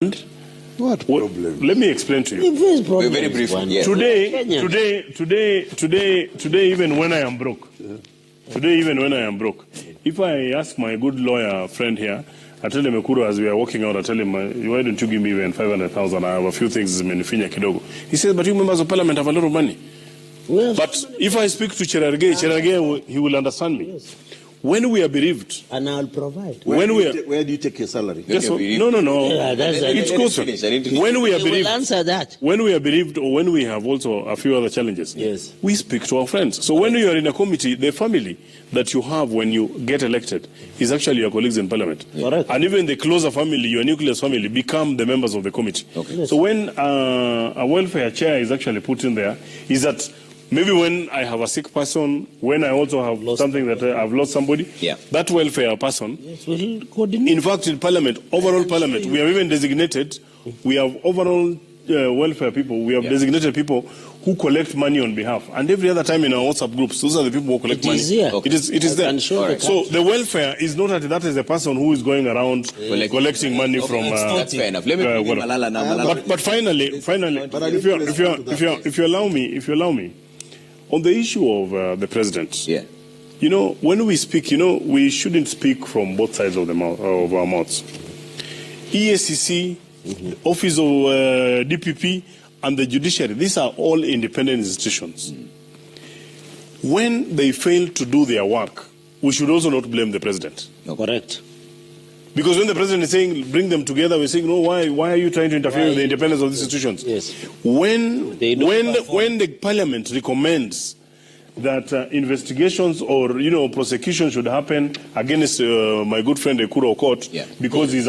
What problem? Let me explain to you. Very briefly. Yes. Today, even when I am broke, if I ask my good lawyer friend here, I tell him, Ekuru, as we are walking out, I tell him, why don't you give me even 500,000? I have a few things in Menifinya Kidogo. He says, but you members of parliament have a lot of money. Yes. But if I speak to Cherargei, he will understand me. Yes. When we are bereaved, and I'll provide. Where do you take your salary? Yes, no. Yeah, it's closer. When we are bereaved, answer that. When we are bereaved, or when we have also a few other challenges, yes, we speak to our friends. So when you are in a committee, the family that you have when you get elected is actually your colleagues in parliament. Correct. And even the closer family, your nucleus family, become the members of the committee. Okay. Yes. So when a welfare chair is actually put in there, is that maybe when I have a sick person, when I also have something that I've lost somebody, that welfare person, yes, we'll coordinate. In fact, in parliament, overall parliament, we have even designated, we have overall welfare people, we have designated people who collect money on behalf. And every other time in our WhatsApp groups, those are the people who collect money. Okay. It is there. So the welfare is not that is a person who is going around collecting money from. That's fair enough. Let me Malala now. But finally, if you allow me, on the issue of the president, you know, when we speak, you know, we shouldn't speak from both sides of our mouths. EACC, Office of DPP, and the judiciary, these are all independent institutions. When they fail to do their work, we should also not blame the president. No, correct. Because when the president is saying, bring them together, we're saying, no, why are you trying to interfere with the independence of these institutions? Yes. When the parliament recommends that investigations or, you know, prosecution should happen against my good friend Ekuru Aukot because he's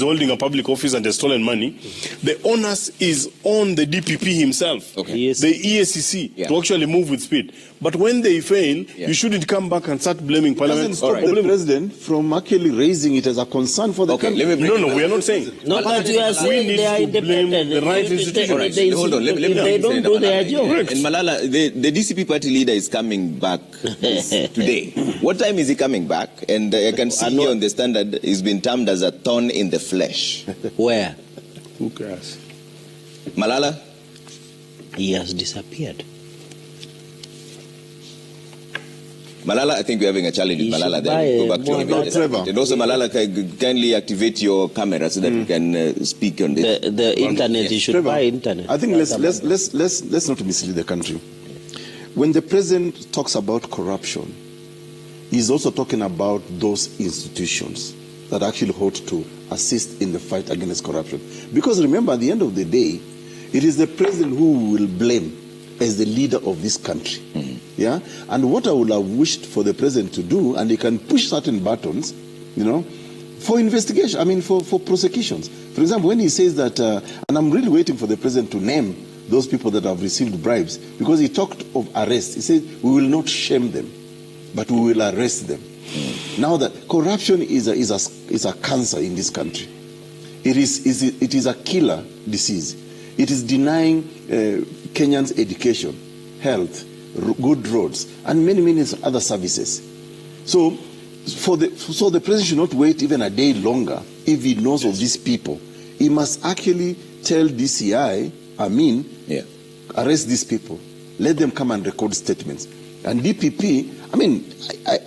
holding a public office and has stolen money, the onus is on the DPP himself, the EACC, to actually move with speed. But when they fail, you shouldn't come back and start blaming parliament. Doesn't stop the president from actually raising it as a concern for the country. No, we are not saying. No, but you are saying they are independent. The right institutions. Hold on, they don't do their job. And Malala, the DCP party leader is coming back today. What time is he coming back? And I can see here on the Standard, he's been termed as a thorn in the flesh. Where? Who cares? Malala? He has disappeared. Malala, I think we're having a challenge with Malala there. Go back to your and also, Malala, kindly activate your camera so that we can speak on this. The internet, you should buy internet. I think let's not mislead the country. When the president talks about corruption, he's also talking about those institutions that actually ought to assist in the fight against corruption. Because remember, at the end of the day, it is the president who will blame as the leader of this country. Yeah? And what I would have wished for the president to do, and he can push certain buttons, you know, for investigation, I mean, for prosecutions. For example, when he says that, and I'm really waiting for the president to name those people that have received bribes, because he talked of arrest. He said, we will not shame them, but we will arrest them. Now that corruption is a cancer in this country. It is a killer disease. It is denying Kenyans education, health, good roads, and many other services. So the president should not wait even a day longer if he knows of these people. He must actually tell DCI, arrest these people. Let them come and record statements. And DPP, I mean,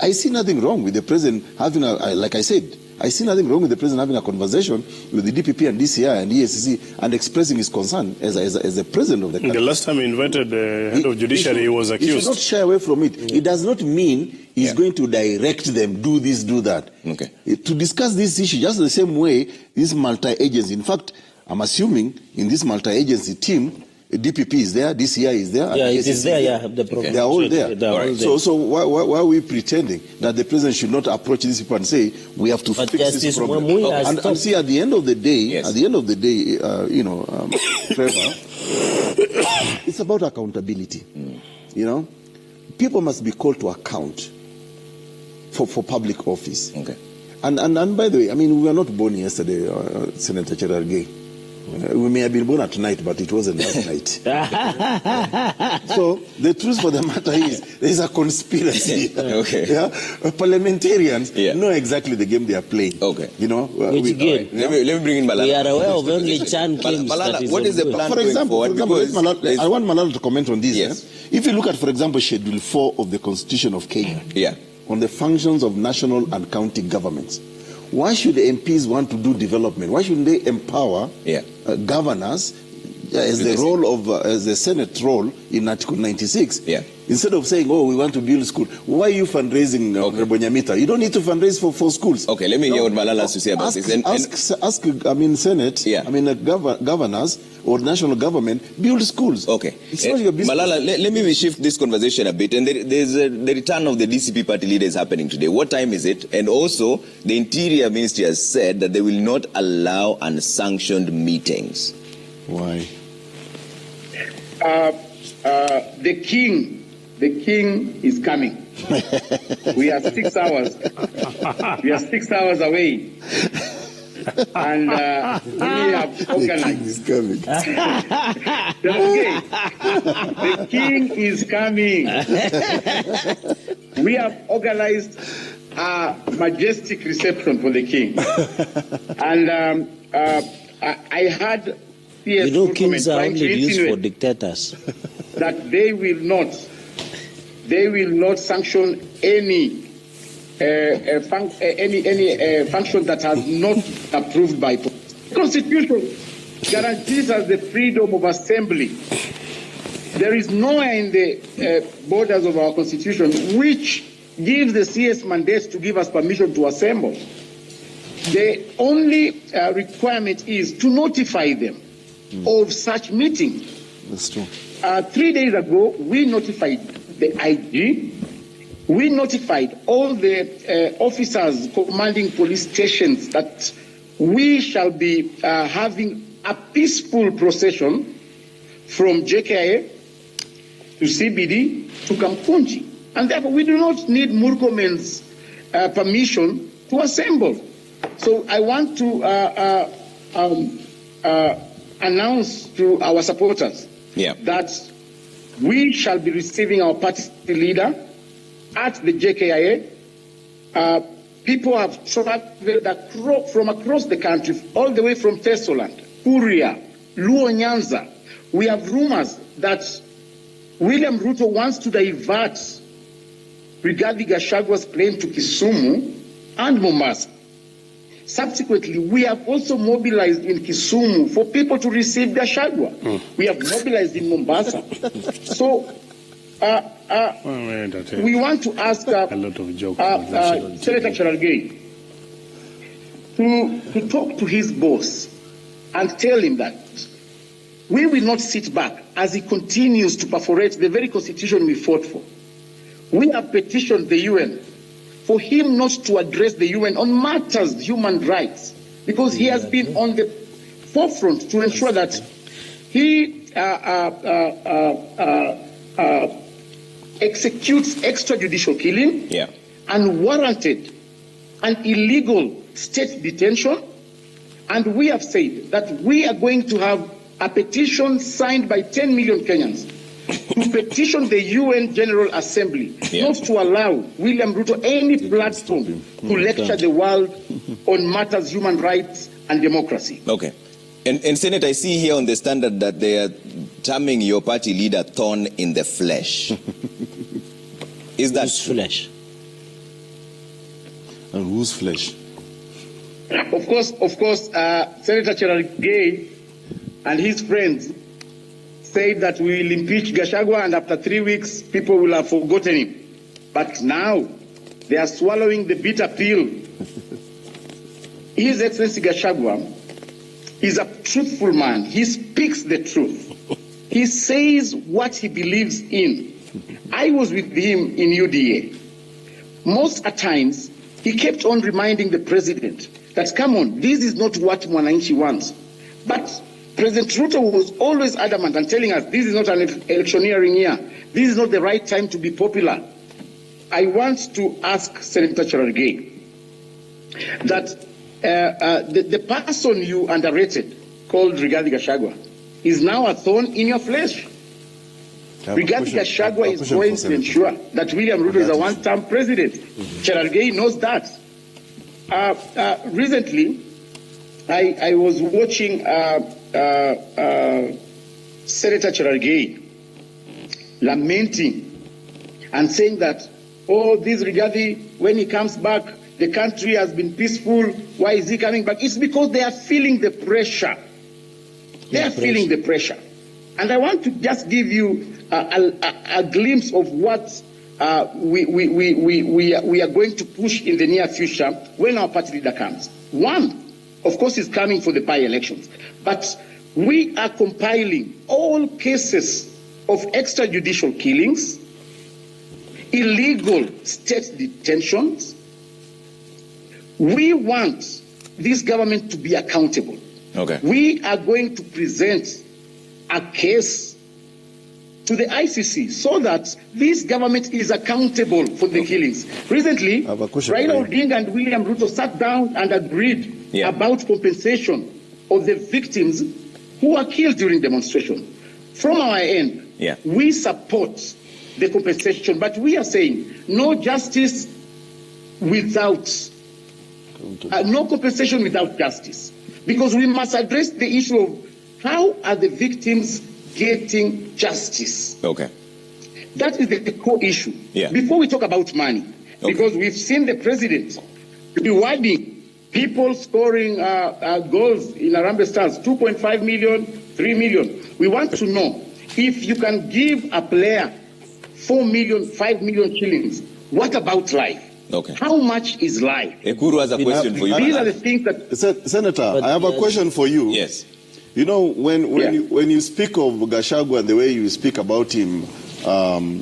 I see nothing wrong with the president having like I said, I see nothing wrong with the president having a conversation with the DPP and DCI and EACC and expressing his concern as the president of the country. The last time he invited the head of judiciary, he was accused. He should not shy away from it. It does not mean he's going to direct them, do this, do that. To discuss this issue just the same way, this multi-agency. In fact, I'm assuming in this multi-agency team, DPP is there, DCI is there. Yeah, it is there, They are all there. So why are we pretending that the president should not approach these people and say, we have to fix this problem? And see, at the end of the day, Trevor, it's about accountability. You know, people must be called to account for public office. And by the way, I mean, we were not born yesterday, Senator Cherargei. We may have been born at night, but it wasn't last night. So the truth for the matter is, there is a conspiracy. Okay. Yeah? Parliamentarians know exactly the game they are playing. Okay. You know, Which game? Let me bring in Malala. We are aware of only Chan Kims. Malala, what is the plan For example, going forward? Because I want Malala to comment on this. Yes. If you look at, for example, Schedule 4 of the Constitution of Kenya, on the functions of national and county governments, why should the MPs want to do development? Why shouldn't they empower governors as the role of as the Senate role in Article 96? Instead of saying, "Oh, we want to build school," why are you fundraising, Rebonyamita? You don't need to fundraise for schools. Okay, let me hear what Malala has to say about this. Ask, I mean, Senate. I mean, governors or national government build schools. Okay, it's not your business. Malala, let me shift this conversation a bit. And there's the return of the DCP party leaders happening today. What time is it? And also, the Interior Ministry has said that they will not allow unsanctioned meetings. Why? The king is coming. We are 6 hours. We are 6 hours away. And we have organized. The king is coming. We have organized a majestic reception for the king. And I had you know, kings are only used for dictators. That they will not sanction any function that has not approved by the Constitution. Guarantees us the freedom of assembly. There is nowhere in the borders of our Constitution which gives the CS mandate to give us permission to assemble. The only requirement is to notify them of such meeting. That's true. 3 days ago, we notified the IG. We notified all the officers commanding police stations that we shall be having a peaceful procession from JKIA to CBD to Kamkunji. And therefore, we do not need Murkomen's permission to assemble. So I want to announce to our supporters that we shall be receiving our party leader at the JKIA. People have traveled from across the country, all the way from Tesoland, Kuria, Luo Nyanza. We have rumors that William Ruto wants to divert Rigathi Gachagua's plane to Kisumu and Mombasa. Subsequently, we have also mobilized in Kisumu for people to receive Gachagua. We have mobilized in Mombasa. So we want to ask a lot of jokes Senator Cherargei to talk to his boss and tell him that we will not sit back as he continues to perforate the very constitution we fought for. We have petitioned the UN for him not to address the UN on matters of human rights, because he has been on the forefront to ensure that he executes extrajudicial killing, unwarranted and illegal state detention. And we have said that we are going to have a petition signed by 10 million Kenyans to petition the UN General Assembly not to allow William Ruto any platform to lecture the world on matters human rights and democracy. Okay. And Senator, I see here on the Standard that they are terming your party leader thorn in the flesh. Is that whose flesh? And whose flesh? Of course, Senator Cherargei and his friends said that we will impeach Gachagua, and after 3 weeks, people will have forgotten him. But now, they are swallowing the bitter pill. His Excellency Gachagua is a truthful man. He speaks the truth. He says what he believes in. I was with him in UDA. Most at times, he kept on reminding the president that, come on, this is not what Mwananchi wants. But President Ruto was always adamant and telling us this is not an electioneering year. This is not the right time to be popular. I want to ask Senator Cherargei that the person you underrated called Rigathi Gachagua is now a thorn in your flesh. Rigathi Gachagua is going to ensure that William Ruto is a one-term president. Cherargei knows that. Recently, I was watching Senator Cherargei lamenting and saying that, oh, this Rigathi, when he comes back, the country has been peaceful. Why is he coming back? It's because they are feeling the pressure. They are feeling the pressure. And I want to just give you a glimpse of what we are going to push in the near future when our party leader comes. One, of course, is coming for the by-elections. But we are compiling all cases of extrajudicial killings, illegal state detentions. We want this government to be accountable. Okay. We are going to present a case to the ICC so that this government is accountable for the killings. Recently, Raila Odinga and William Ruto sat down and agreed about compensation of the victims who were killed during demonstration. From our end, we support the compensation, but we are saying no justice without, no compensation without justice. Because we must address the issue of how are the victims getting justice. Okay. That is the core issue. Before we talk about money, because we've seen the president rewarding people scoring goals in Harambee Stars, 2.5 million, 3 million. We want to know if you can give a player 4 million, 5 million shillings, what about life? Okay. How much is life? Ekuru has a question for you. These are the things that... Senator, I have a question for you. Yes. You know, when you speak of Gachagua and the way you speak about him, in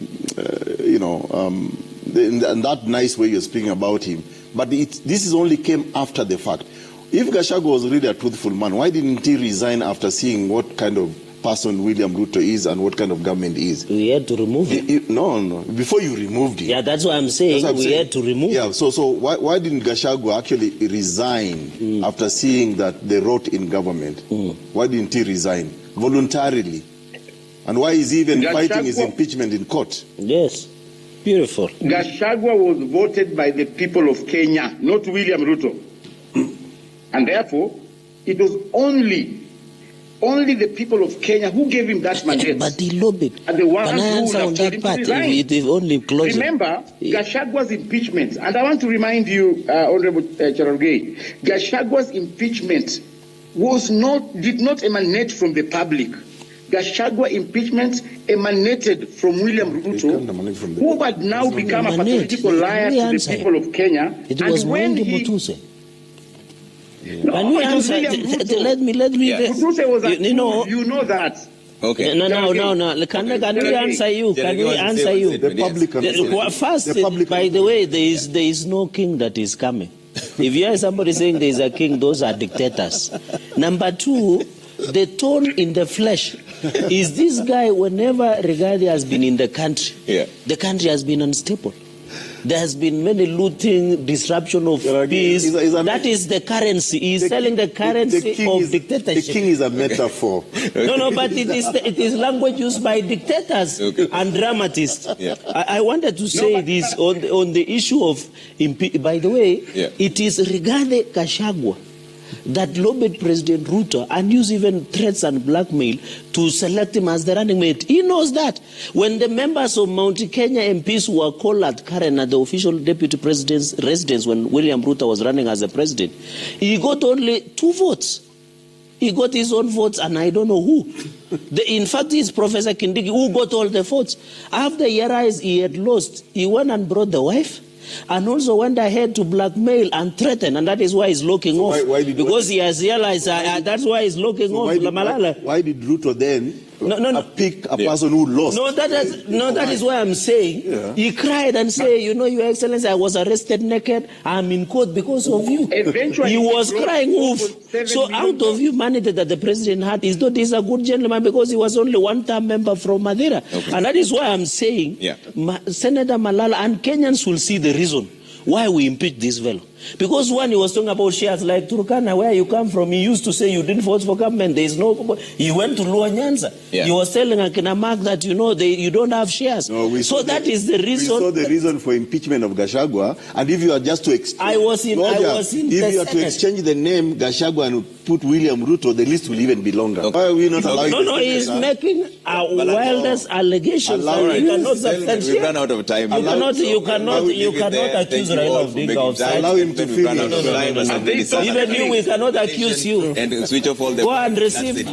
that nice way you're speaking about him, but this only came after the fact. If Gachagua was really a truthful man, why didn't he resign after seeing what kind of person William Ruto is and what kind of government he is? We had to remove him. No. Before you removed him. Yeah, that's what I'm saying. We had to remove him. Yeah, so why didn't Gachagua actually resign after seeing that they rot in government? Why didn't he resign voluntarily? And why is he even fighting his impeachment in court? Yes. Beautiful. Gachagua was voted by the people of Kenya, not William Ruto. And therefore, it was only the people of Kenya who gave him that mandate. But he lobbied. And the ones Can I answer on that part? If only close. Remember, Gashagua's impeachment, and I want to remind you, Honorable Cherargei, Gashagua's impeachment did not emanate from the public. Gachagua impeachment emanated from William Ruto, who had now become a pathological liar to the people of Kenya. It was Mwengi Mutuse. Can we answer? Let me. Mutuse was you know that. Okay. No. Can we answer you? Can we answer you? First, by the way, there is no king that is coming. If you hear somebody saying there is a king, those are dictators. Number two, the tone in the flesh is this guy, whenever Rigathi has been in the country, the country has been unstable. There has been many looting, disruption of peace. That is the currency. He's selling the currency of dictatorship. The king is a metaphor. No, but it is language used by dictators and dramatists. I wanted to say this on the issue of by the way, it is Rigathi Gachagua that lobbied President Ruto and used even threats and blackmail to select him as the running mate. He knows that. When the members of Mount Kenya MPs were called at Karen at the official deputy president's residence when William Ruto was running as a president, he got only 2 votes. He got his own votes and I don't know who. In fact, it's Professor Kindiki who got all the votes. After he realized he had lost, he went and brought the wife and also went ahead to blackmail and threaten, and that is why he's locking off. Because he has realized that's why he's locking off Malala. Why did Ruto then pick a person who lost? That is why I'm saying. He cried and said, Your Excellency, I was arrested naked. I'm in court because of you. He was crying wolf. So out of humanity that the president had, he's a good gentleman because he was only one-term member from Madeira. And that is why I'm saying Senator Malala and Kenyans will see the reason why we impeach this fellow. Because when he was talking about shares like Turkana, where you come from, he used to say you didn't vote for government. There is no. He went to Luo Nyanza. Yeah. He was telling Akina Mark that you don't have shares. No, so that is the reason. We saw the reason for impeachment of Gachagua, and if you are just to exchange, if you are to exchange the name Gachagua and put William Ruto, the list will even be longer. Okay. Why are we not allowing? No, he is making wildest allegations. You cannot substantiate. We've run out of time. You cannot accuse Raila of being outside. Allow him to finish. Even you, we cannot accuse you. And switch off all the. Go and receive.